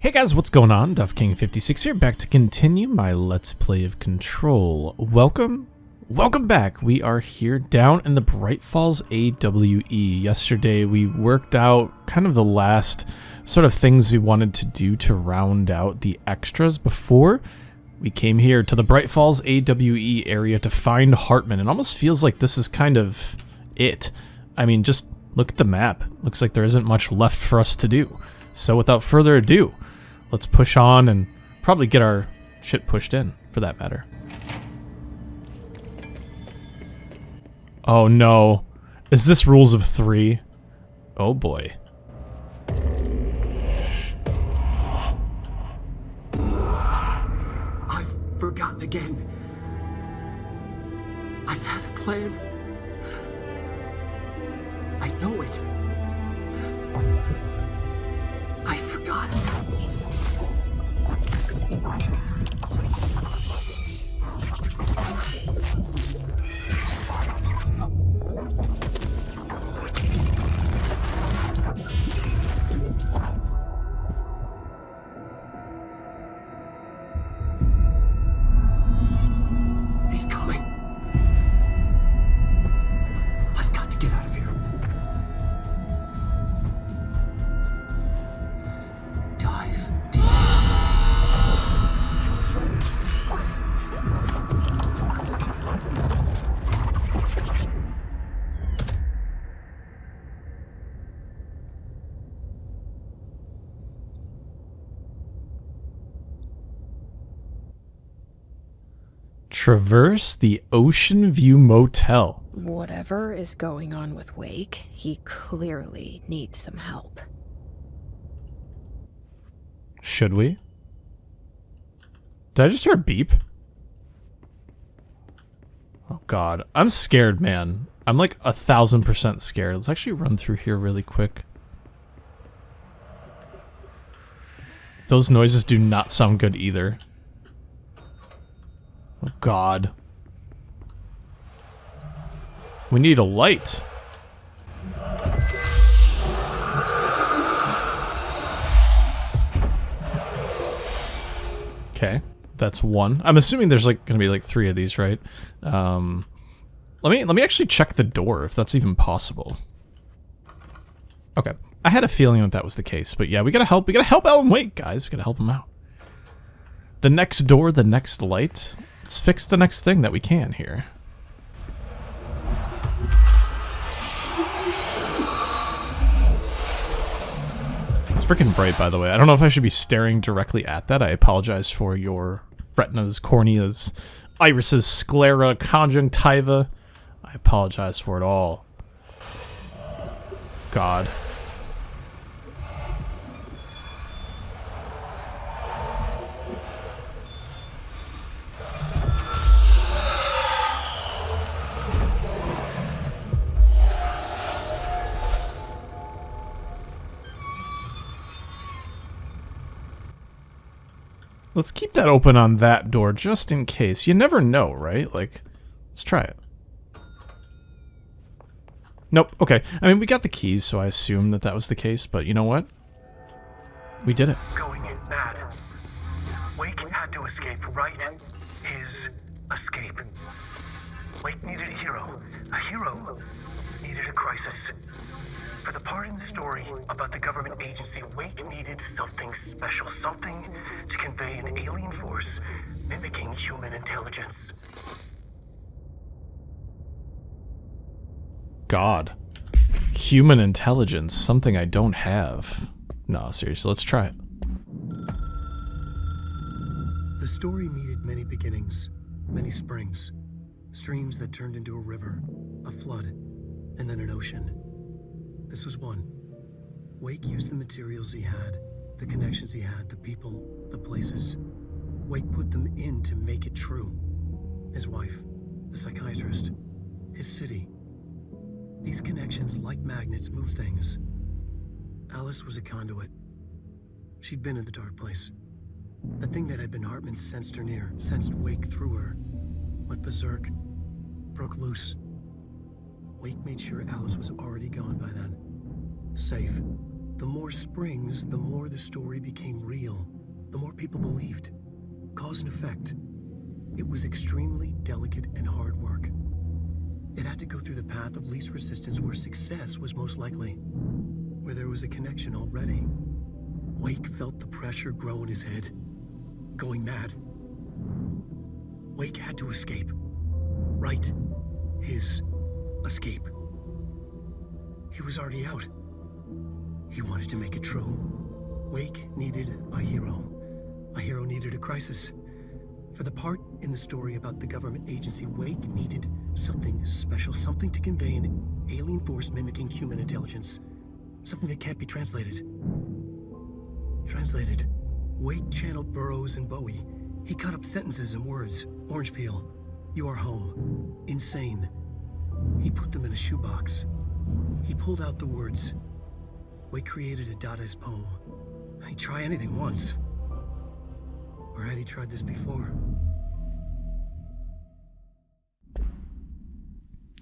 Hey guys, what's going on? DuffKing56 here, back to continue my Let's Play of Control. Welcome back. We are here down in the Bright Falls AWE. Yesterday we worked out kind of the last sort of things we wanted to do to round out the extras before we came here to the Bright Falls AWE area to find Hartman. It almost feels like this is kind of it. I mean, just look at the map. Looks like there isn't much left for us to do. So without further ado, let's push on and probably get our shit pushed in, for that matter. Oh no. Is this rules of 3? Oh boy. I've forgotten again. I had a plan. I know it. I forgot. He's coming. I've got to get out of here. Dive deep. Traverse the Ocean View Motel. Whatever is going on with Wake, he clearly needs some help. Should we? Did I just hear a beep? Oh god. I'm scared, man. I'm like 1000% scared. Let's actually run through here really quick. Those noises do not sound good either. Oh god. We need a light. Okay, that's one. I'm assuming there's like gonna be like 3 of these, right? Let me actually check the door if that's even possible. Okay, I had a feeling that was the case, but yeah, we gotta help Alan Wake, guys. We gotta help him out. The next door, the next light. Let's fix the next thing that we can here. It's freaking bright, by the way. I don't know if I should be staring directly at that. I apologize for your retinas, corneas, irises, sclera, conjunctiva. I apologize for it all. God. Let's keep that open on that door just in case. You never know, right? Like, let's try it. Nope, okay. I mean, we got the keys, so I assume that that was the case, but you know what? We did it. Going mad. Wake had to escape, right? His escape. Wake needed a hero. A hero needed a crisis. For the part in the story about the government agency, Wake needed something special, something to convey an alien force mimicking human intelligence. God. Human intelligence, something I don't have. No, seriously, let's try it. The story needed many beginnings, many springs, streams that turned into a river, a flood, and then an ocean. This was one. Wake used the materials he had, the connections he had, the people, the places. Wake put them in to make it true. His wife, the psychiatrist, his city. These connections, like magnets, move things. Alice was a conduit. She'd been in the dark place. The thing that had been Hartman sensed her near, sensed Wake through her. Went berserk, broke loose. Wake made sure Alice was already gone by then. Safe. The more springs, the more the story became real, the more people believed. Cause and effect. It was extremely delicate and hard work. It had to go through the path of least resistance where success was most likely, where there was a connection already. Wake felt the pressure grow in his head, going mad. Wake had to escape. Right. His escape. He was already out. He wanted to make it true. Wake needed a hero. A hero needed a crisis. For the part in the story about the government agency, Wake needed something special, something to convey an alien force mimicking human intelligence. Something that can't be translated. Translated. Wake channeled Burroughs and Bowie. He cut up sentences and words. Orange peel. You are home. Insane. He put them in a shoebox. He pulled out the words. Wake created a Dadaist poem. He'd try anything once. Or had he tried this before?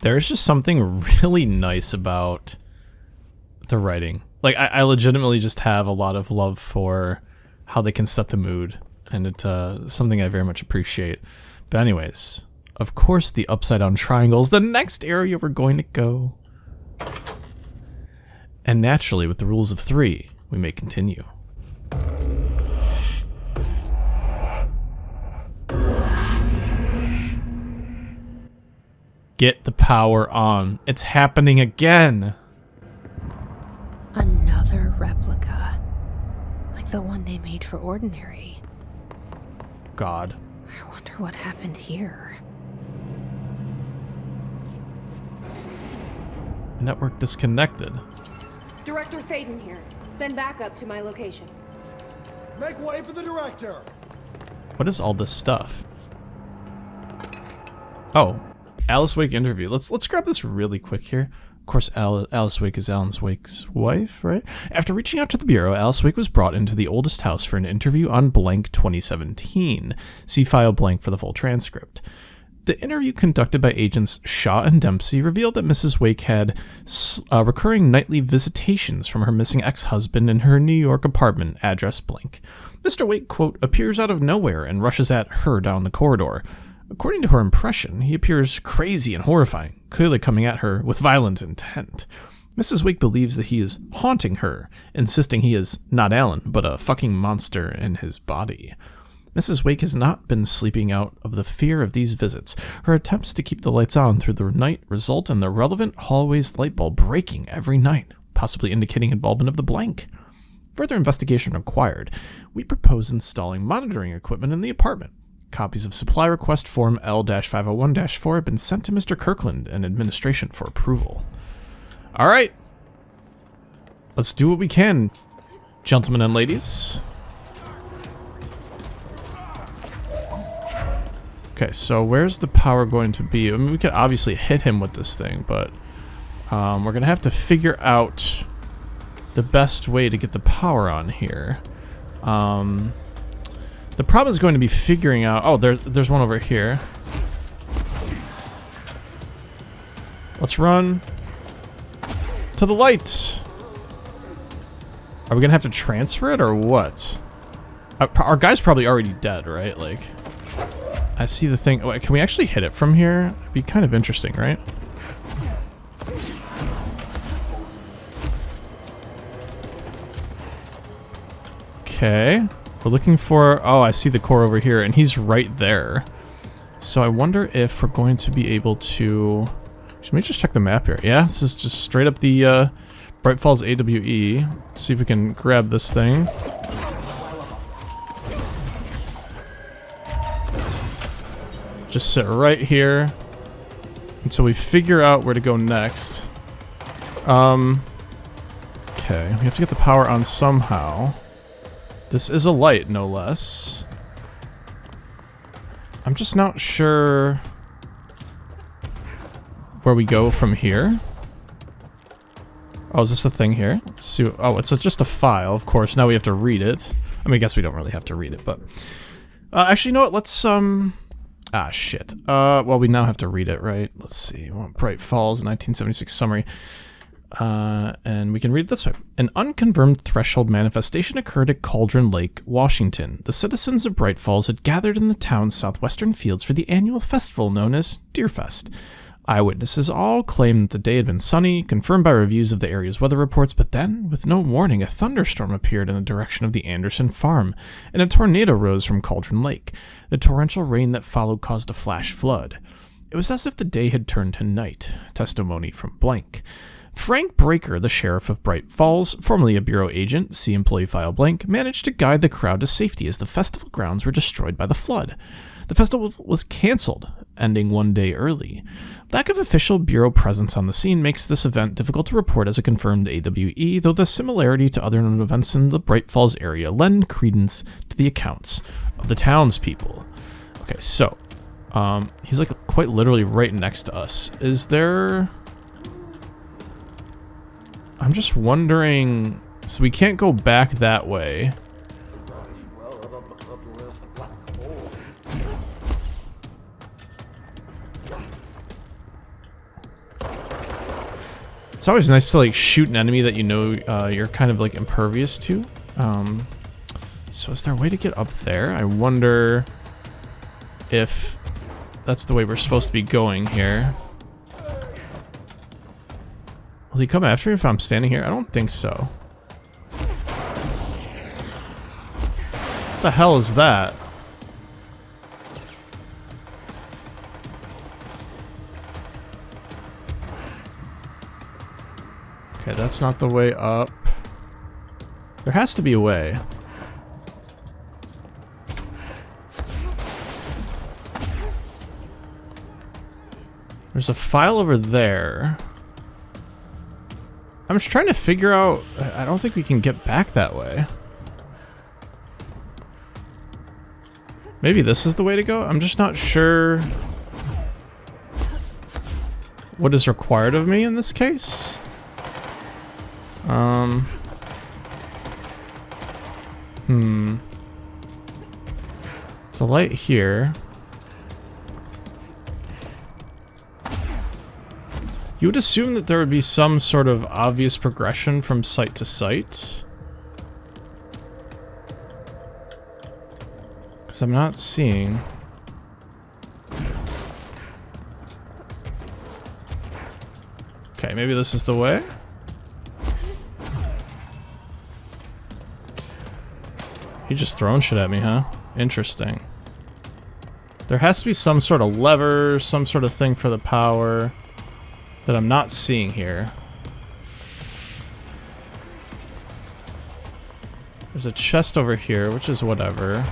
There's just something really nice about the writing. Like, I legitimately just have a lot of love for how they can set the mood, and it's something I very much appreciate. But anyways, of course the upside-down triangle is the next area we're going to go. And naturally, with the rules of 3, we may continue. Get the power on. It's happening again. Another replica. Like the one they made for Ordinary. God. I wonder what happened here. Network disconnected. Director Faden here. Send backup to my location. Make way for the director! What is all this stuff? Oh, Alice Wake interview. Let's grab this really quick here. Of course, Alice Wake is Alan Wake's wife, right? After reaching out to the Bureau, Alice Wake was brought into the oldest house for an interview on blank 2017. See file blank for the full transcript. The interview conducted by agents Shaw and Dempsey revealed that Mrs. Wake had recurring nightly visitations from her missing ex-husband in her New York apartment, address blank. Mr. Wake, quote, appears out of nowhere and rushes at her down the corridor. According to her impression, he appears crazy and horrifying, clearly coming at her with violent intent. Mrs. Wake believes that he is haunting her, insisting he is not Alan, but a fucking monster in his body. Mrs. Wake has not been sleeping out of the fear of these visits. Her attempts to keep the lights on through the night result in the relevant hallway's light bulb breaking every night, possibly indicating involvement of the blank. Further investigation required. We propose installing monitoring equipment in the apartment. Copies of supply request form L-501-4 have been sent to Mr. Kirkland and administration for approval. All right. Let's do what we can, gentlemen and ladies. Okay, so where's the power going to be? I mean, we could obviously hit him with this thing, but we're going to have to figure out the best way to get the power on here. The problem is going to be figuring out... Oh, there's one over here. Let's run to the light. Are we going to have to transfer it or what? Our guy's probably already dead, right? Like, I see the thing. Wait, can we actually hit it from here? It'd be kind of interesting, right? Okay. We're looking for... Oh, I see the core over here, and he's right there. So I wonder if we're going to be able to... Let me just check the map here. Yeah, this is just straight up the Bright Falls AWE. Let's see if we can grab this thing. Just sit right here until we figure out where to go next. Okay, we have to get the power on somehow. This is a light, no less. I'm just not sure where we go from here. Oh, is this a thing here? Let's see. Oh, it's just a file, of course. Now we have to read it. I mean, I guess we don't really have to read it, but... actually, you know what? Let's, Ah, shit. Well, we now have to read it, right? Let's see. Bright Falls, 1976 summary. And we can read it this way. An unconfirmed threshold manifestation occurred at Cauldron Lake, Washington. The citizens of Bright Falls had gathered in the town's southwestern fields for the annual festival known as Deerfest. Eyewitnesses all claimed that the day had been sunny, confirmed by reviews of the area's weather reports, but then, with no warning, a thunderstorm appeared in the direction of the Anderson farm, and a tornado rose from Cauldron Lake. The torrential rain that followed caused a flash flood. It was as if the day had turned to night. Testimony from blank. Frank Breaker, the sheriff of Bright Falls, formerly a bureau agent, see employee file blank, managed to guide the crowd to safety as the festival grounds were destroyed by the flood. The festival was canceled, ending one day early. Lack of official bureau presence on the scene makes this event difficult to report as a confirmed AWE, though the similarity to other known events in the Bright Falls area lend credence to the accounts of the townspeople. Okay, so, he's like quite literally right next to us. Is there... I'm just wondering, so we can't go back that way. It's always nice to like shoot an enemy that you know you're kind of like impervious to. So is there a way to get up there? I wonder if that's the way we're supposed to be going here. Will he come after me if I'm standing here? I don't think so. What the hell is that? Okay, that's not the way up. There has to be a way. There's a file over there. I'm just trying to figure out... I don't think we can get back that way. Maybe this is the way to go? I'm just not sure what is required of me in this case. There's a light here. You would assume that there would be some sort of obvious progression from site to site. Because I'm not seeing. Okay, maybe this is the way? He just throwing shit at me, huh? Interesting. There has to be some sort of lever, some sort of thing for the power that I'm not seeing here. There's a chest over here, which is whatever.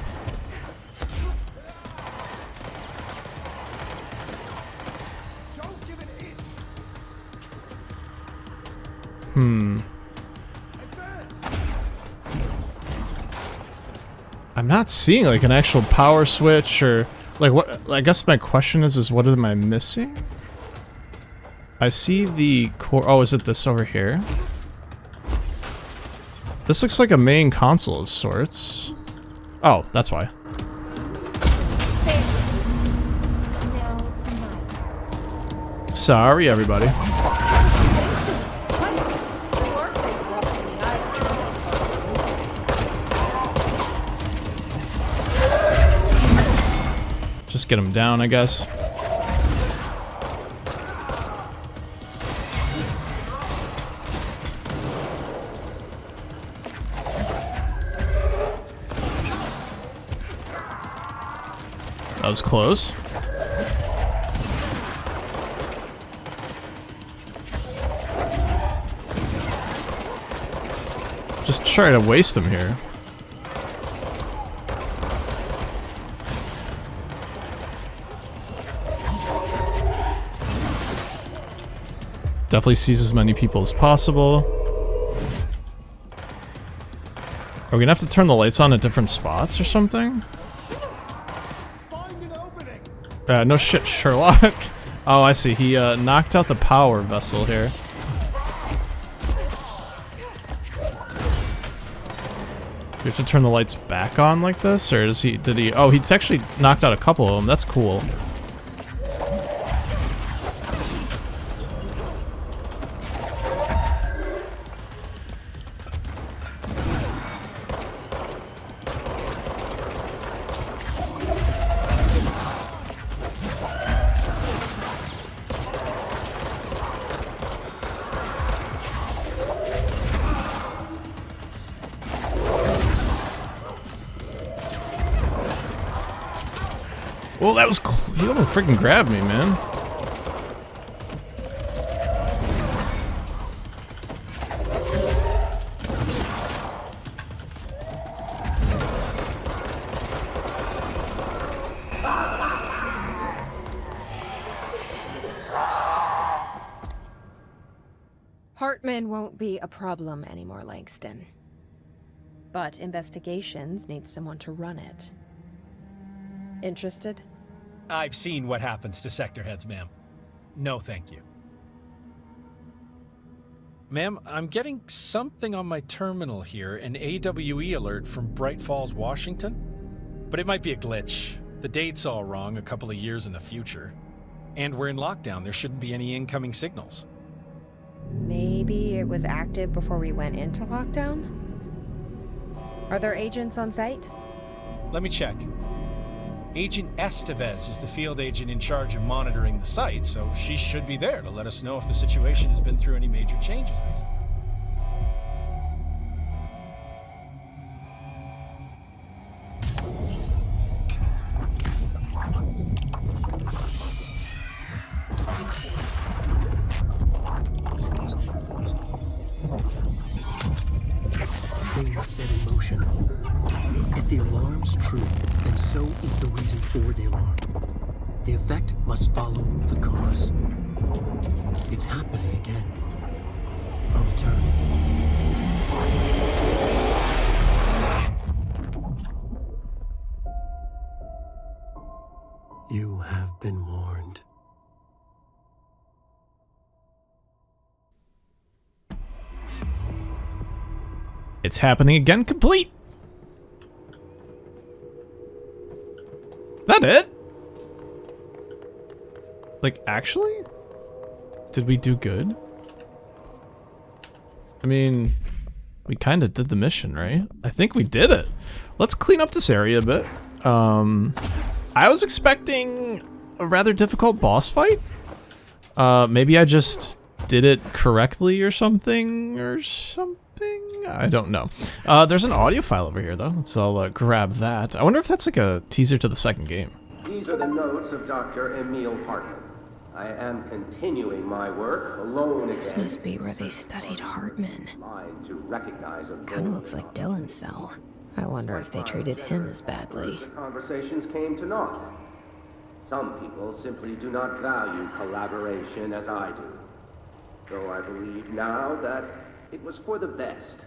Don't give an inch. Advance. I'm not seeing like an actual power switch or like what. I guess my question is what am I missing? I see the core. Oh, is it this over here? This looks like a main console of sorts. Oh, that's why. Now it's mine. Sorry, everybody. Just get him down, I guess. That was close. Just try to waste them here. Definitely seize as many people as possible. Are we gonna have to turn the lights on at different spots or something? Find an opening. No shit, Sherlock. Oh, I see. He knocked out the power vessel here. Do we have to turn the lights back on like this, or does he? Did he? Oh, he's actually knocked out a couple of them. That's cool. Well, that was cool. He almost freaking grabbed me, man. Hartman won't be a problem anymore, Langston. But investigations need someone to run it. Interested? I've seen what happens to sector heads, ma'am. No, thank you. Ma'am, I'm getting something on my terminal here, an AWE alert from Bright Falls, Washington. But it might be a glitch. The date's all wrong, a couple of years in the future. And we're in lockdown, there shouldn't be any incoming signals. Maybe it was active before we went into lockdown? Are there agents on site? Let me check. Agent Estevez is the field agent in charge of monitoring the site, so she should be there to let us know if the situation has been through any major changes recently. Things set in motion. If the alarm's true, then so is the reason for the alarm. The effect must follow the cause. It's happening again. A return. You have been warned. It's happening again, complete. Is that it? Like, actually? Did we do good? I mean, we kind of did the mission, right? I think we did it. Let's clean up this area a bit. I was expecting a rather difficult boss fight. Maybe I just did it correctly or something, I don't know. There's an audio file over here, though, so I'll grab that. I wonder if that's like a teaser to the second game. These are the notes of Dr. Emil Hartman. I am continuing my work alone This again. must be where they studied Hartman. Mind to recognize a Kinda looks like Dylan's cell. I wonder if they treated him as badly. The conversations came to naught. Some people simply do not value collaboration as I do. Though I believe now that it was for the best.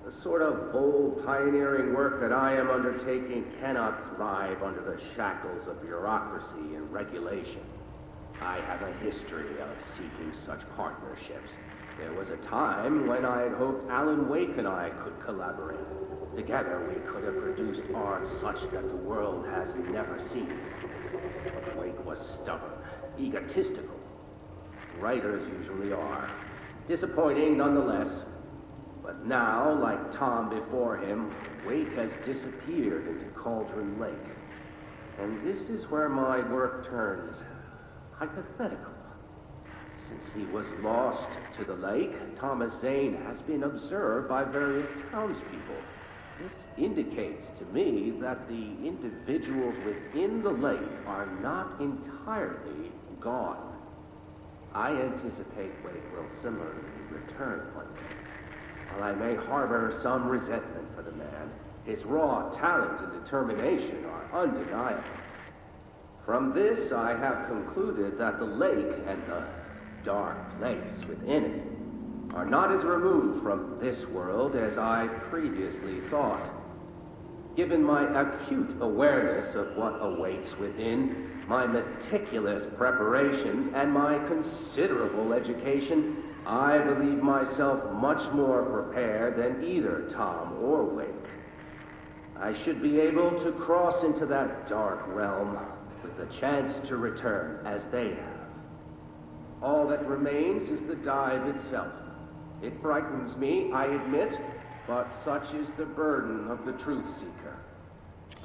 The sort of bold, pioneering work that I am undertaking cannot thrive under the shackles of bureaucracy and regulation. I have a history of seeking such partnerships. There was a time when I had hoped Alan Wake and I could collaborate. Together we could have produced art such that the world has never seen. But Wake was stubborn, egotistical. Writers usually are. Disappointing nonetheless. But now, like Tom before him, Wake has disappeared into Cauldron Lake. And this is where my work turns hypothetical. Since he was lost to the lake, Thomas Zane has been observed by various townspeople. This indicates to me that the individuals within the lake are not entirely gone. I anticipate Wake will similarly return one day. While I may harbor some resentment for the man, his raw talent and determination are undeniable. From this, I have concluded that the lake and the dark place within it are not as removed from this world as I previously thought. Given my acute awareness of what awaits within, my meticulous preparations, and my considerable education, I believe myself much more prepared than either Tom or Wake. I should be able to cross into that dark realm with the chance to return as they have. All that remains is the dive itself. It frightens me, I admit, but such is the burden of the truth seeker.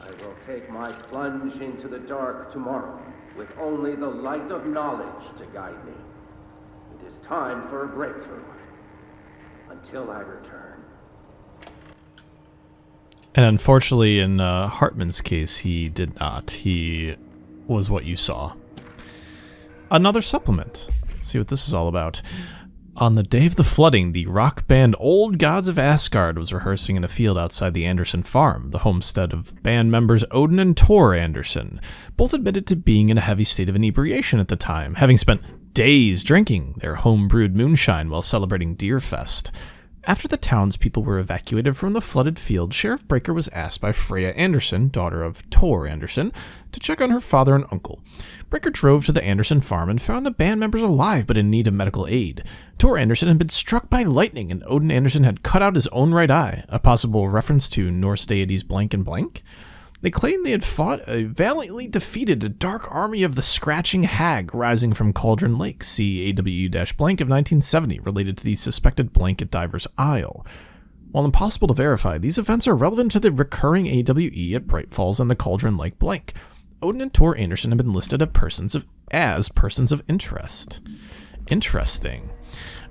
I will take my plunge into the dark tomorrow, with only the light of knowledge to guide me. It is time for a breakthrough. Until I return. And unfortunately, in Hartman's case, he did not. He was what you saw. Another supplement. Let's see what this is all about. On the day of the flooding, the rock band Old Gods of Asgard was rehearsing in a field outside the Anderson farm, the homestead of band members Odin and Tor Anderson. Both admitted to being in a heavy state of inebriation at the time, having spent days drinking their home-brewed moonshine while celebrating Deerfest. After the townspeople were evacuated from the flooded field, Sheriff Breaker was asked by Freya Anderson, daughter of Tor Anderson, to check on her father and uncle. Breaker drove to the Anderson farm and found the band members alive but in need of medical aid. Tor Anderson had been struck by lightning, and Odin Anderson had cut out his own right eye, a possible reference to Norse deities blank and blank. They claimed they had fought and valiantly defeated a dark army of the Scratching Hag rising from Cauldron Lake, see AWE-blank of 1970, related to the suspected blank at Diver's Isle. While impossible to verify, these events are relevant to the recurring AWE at Bright Falls and the Cauldron Lake blank. Odin and Tor Anderson have been listed as persons of interest. Interesting.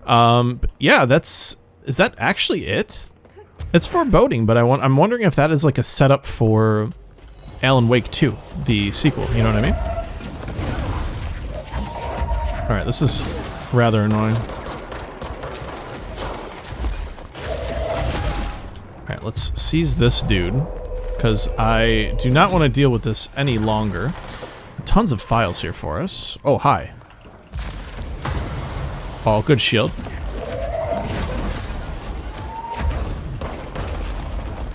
Yeah, is that actually it? It's foreboding, but I'm wondering if that is like a setup for Alan Wake 2, the sequel, you know what I mean? Alright, this is rather annoying. Alright, let's seize this dude, because I do not want to deal with this any longer. Tons of files here for us. Oh, hi. Oh, good shield.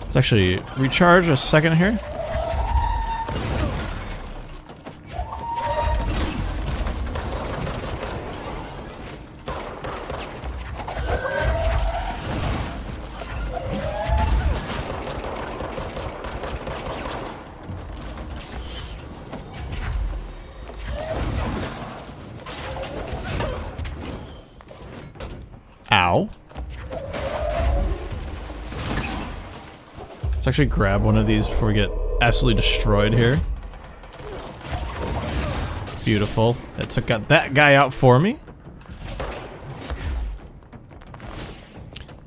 Let's actually recharge a second here. Ow. Let's actually grab one of these before we get absolutely destroyed here. Beautiful. That got that guy out for me.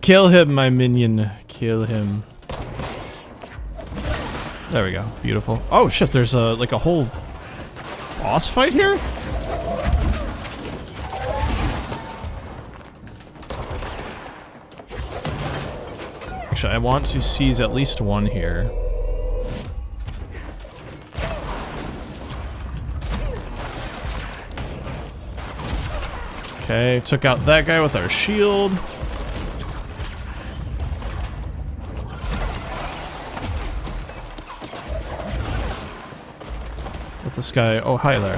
Kill him, my minion. Kill him. There we go. Beautiful. Oh shit, there's like a whole boss fight here? Actually, I want to seize at least one here. Okay, took out that guy with our shield. What's this guy? Oh, hi there.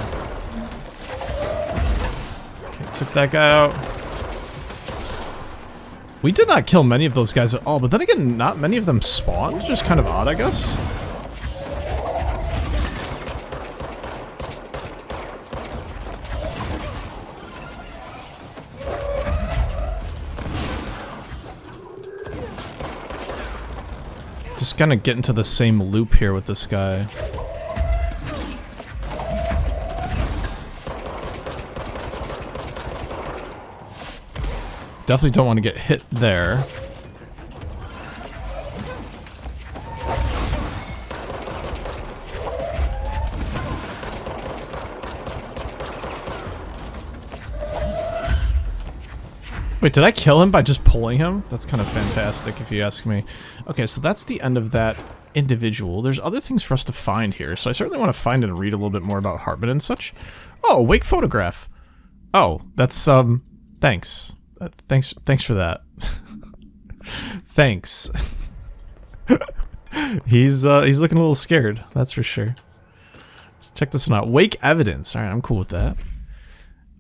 Okay, took that guy out. We did not kill many of those guys at all, but then again, not many of them spawned, which is kind of odd, I guess. Just gonna get into the same loop here with this guy. Definitely don't want to get hit there. Wait, did I kill him by just pulling him? That's kind of fantastic if you ask me. Okay, so that's the end of that individual. There's other things for us to find here, so I certainly want to find and read a little bit more about Hartman and such. Oh, Wake photograph. Oh, that's, thanks. Thanks for that. Thanks. He's looking a little scared, that's for sure. Let's check this one out. Wake evidence. Alright, I'm cool with that.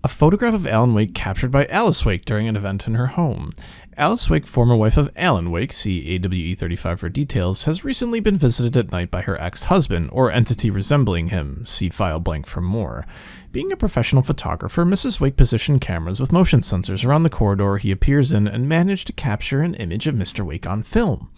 A photograph of Alan Wake captured by Alice Wake during an event in her home. Alice Wake, former wife of Alan Wake, see AWE-35 for details, has recently been visited at night by her ex-husband, or entity resembling him, see file blank for more. Being a professional photographer, Mrs. Wake positioned cameras with motion sensors around the corridor he appears in and managed to capture an image of Mr. Wake on film.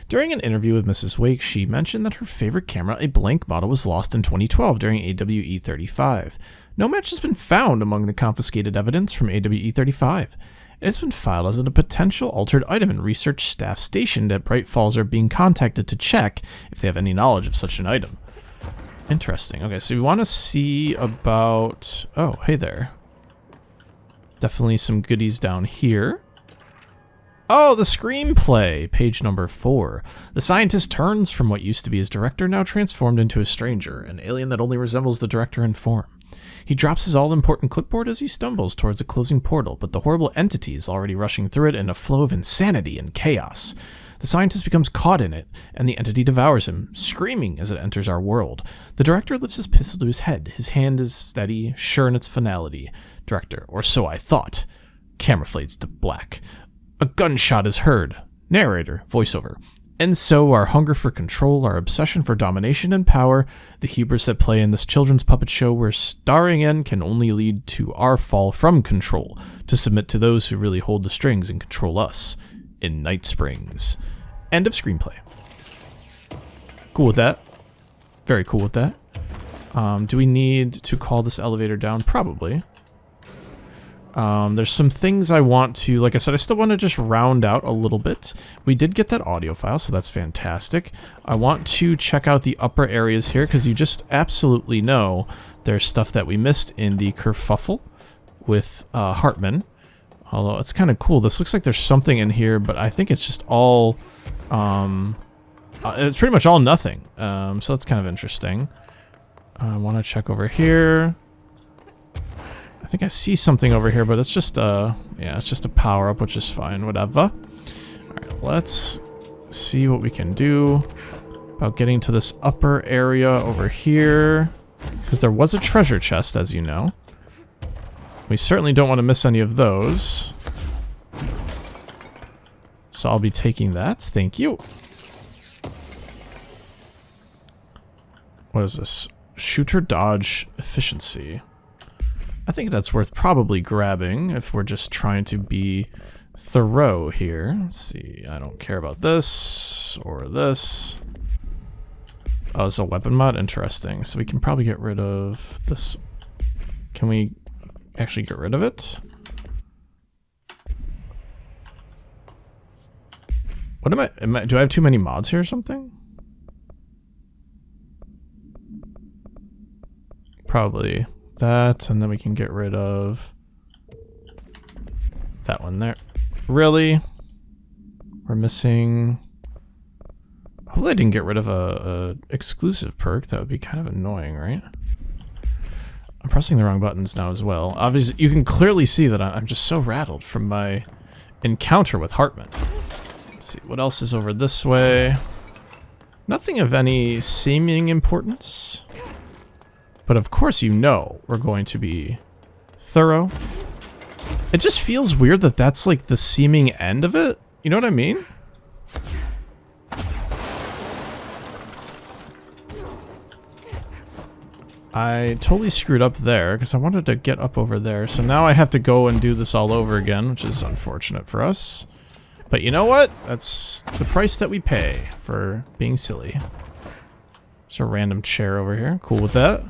During an interview with Mrs. Wake, she mentioned that her favorite camera, a blank model, was lost in 2012 during AWE-35. No match has been found among the confiscated evidence from AWE-35. It has been filed as a potential altered item, and research staff stationed at Bright Falls are being contacted to check if they have any knowledge of such an item. Interesting. Okay, so we want to see about... Oh, hey there. Definitely some goodies down here. Oh, the screenplay! Page number 4. The scientist turns from what used to be his director, now transformed into a stranger, an alien that only resembles the director in form. He drops his all-important clipboard as he stumbles towards a closing portal, but the horrible entity is already rushing through it in a flow of insanity and chaos. The scientist becomes caught in it, and the entity devours him, screaming as it enters our world. The director lifts his pistol to his head. His hand is steady, sure in its finality. Director, or so I thought. Camera fades to black. A gunshot is heard. Narrator, voiceover. And so our hunger for control, our obsession for domination and power, the hubris at play in this children's puppet show we're starring in can only lead to our fall from control, to submit to those who really hold the strings and control us. In Night Springs. End of screenplay. Cool with that. Very cool with that. Do we need to call this elevator down? Probably. There's some things I want to, like I said, I still want to just round out a little bit. We did get that audio file, so that's fantastic. I want to check out the upper areas here, because you just absolutely know there's stuff that we missed in the kerfuffle with Hartman. Although it's kind of cool. This looks like there's something in here, but I think it's just all, it's pretty much all nothing. So that's kind of interesting. I want to check over here. I think I see something over here, but it's just yeah, it's just a power-up, which is fine, whatever. Alright, let's see what we can do about getting to this upper area over here. Because there was a treasure chest, as you know. We certainly don't want to miss any of those. So I'll be taking that. Thank you. What is this? Shooter dodge efficiency. I think that's worth probably grabbing if we're just trying to be thorough here. Let's see. I don't care about this or this. Oh, it's a weapon mod? Interesting. So we can probably get rid of this. Can we actually get rid of it? What am I, do I have too many mods here or something? Probably that, and then we can get rid of that one there. Really? We're missing... Hopefully I didn't get rid of a exclusive perk. That would be kind of annoying, right? I'm pressing the wrong buttons now as well. Obviously, you can clearly see that I'm just so rattled from my encounter with Hartman. Let's see, what else is over this way? Nothing of any seeming importance. But of course you know we're going to be thorough. It just feels weird that that's like the seeming end of it. You know what I mean? I totally screwed up there because I wanted to get up over there. So now I have to go and do this all over again, which is unfortunate for us. But you know what? That's the price that we pay for being silly. There's a random chair over here. Cool with that.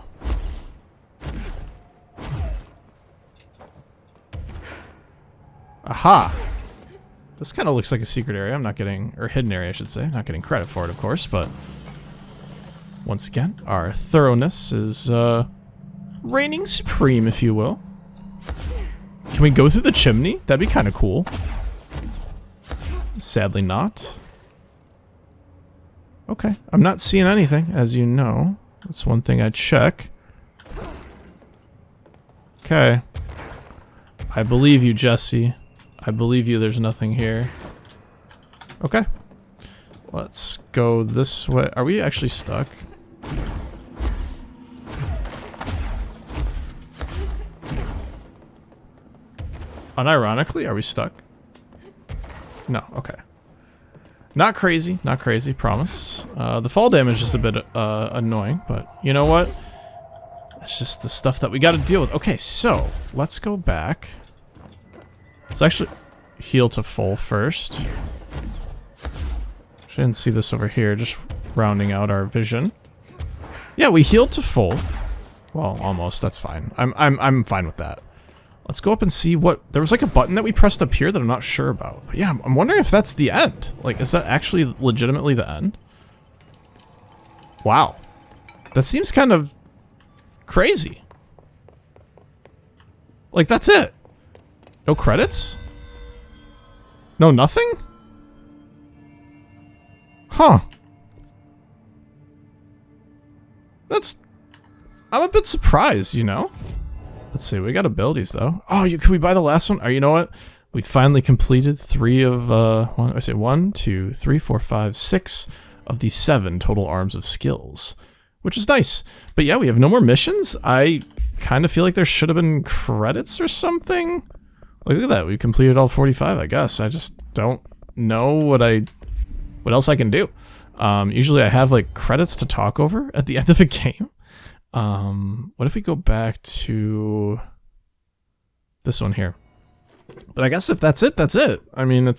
Aha! This kind of looks like a secret area. I'm not getting, or hidden area I should say. Not getting credit for it, of course, but once again, our thoroughness is reigning supreme, if you will. Can we go through the chimney? That'd be kind of cool. Sadly not. Okay, I'm not seeing anything, as you know. That's one thing I'd check. Okay. I believe you, Jesse. I believe you, there's nothing here. Okay. Let's go this way. Are we actually stuck? Unironically, are we stuck? No, okay. Not crazy, promise. The fall damage is a bit annoying, but you know what? It's just the stuff that we gotta deal with. Okay, so, let's go back. Let's actually heal to full first. I didn't see this over here, just rounding out our vision. Yeah, we healed to full. Well, almost, that's fine. I'm fine with that. Let's go up and see what... There was like a button that we pressed up here that I'm not sure about. But yeah, I'm wondering if that's the end. Like, is that actually legitimately the end? Wow. That seems kind of crazy. Like, that's it. No credits? No nothing? Huh. I'm a bit surprised, you know? Let's see, we got abilities though. Oh, can we buy the last one? Or you know what? We finally completed 3 of, 1, 2, 3, 4, 5, 6 of the 7 total arms of skills. Which is nice. But yeah, we have no more missions. I kind of feel like there should have been credits or something. Look at that, we completed all 45, I guess. I just don't know what else I can do. Usually I have like credits to talk over at the end of a game. What if we go back to this one here? But I guess if that's it, that's it. I mean,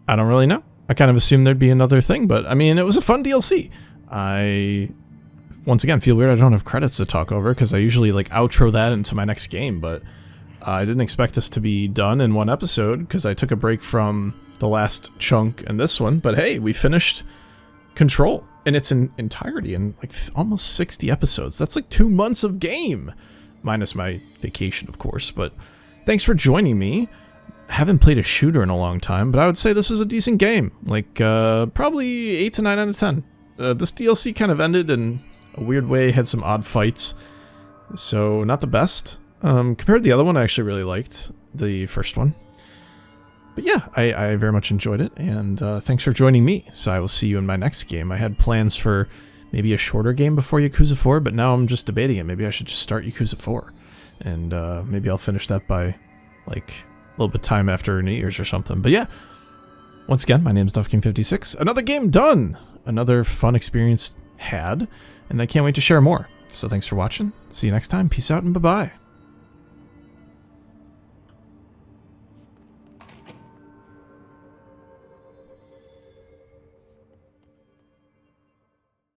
I don't really know. I kind of assumed there'd be another thing, but I mean, it was a fun DLC. I, once again, feel weird I don't have credits to talk over, because I usually like outro that into my next game, but I didn't expect this to be done in one episode, because I took a break from the last chunk and this one, but hey, we finished Control in its entirety in like almost 60 episodes. That's like 2 months of game, minus my vacation, of course, but thanks for joining me. Haven't played a shooter in a long time, but I would say this was a decent game. Like, probably 8 to 9 out of 10. This DLC kind of ended in a weird way, had some odd fights, so not the best. Compared to the other one, I actually really liked the first one. But yeah, I very much enjoyed it, and thanks for joining me. So I will see you in my next game. I had plans for maybe a shorter game before Yakuza 4, but now I'm just debating it. Maybe I should just start Yakuza 4, and maybe I'll finish that by, like, a little bit of time after New Year's or something. But yeah, once again, my name is DuffKing56. Another game done! Another fun experience had, and I can't wait to share more. So thanks for watching. See you next time. Peace out and bye-bye.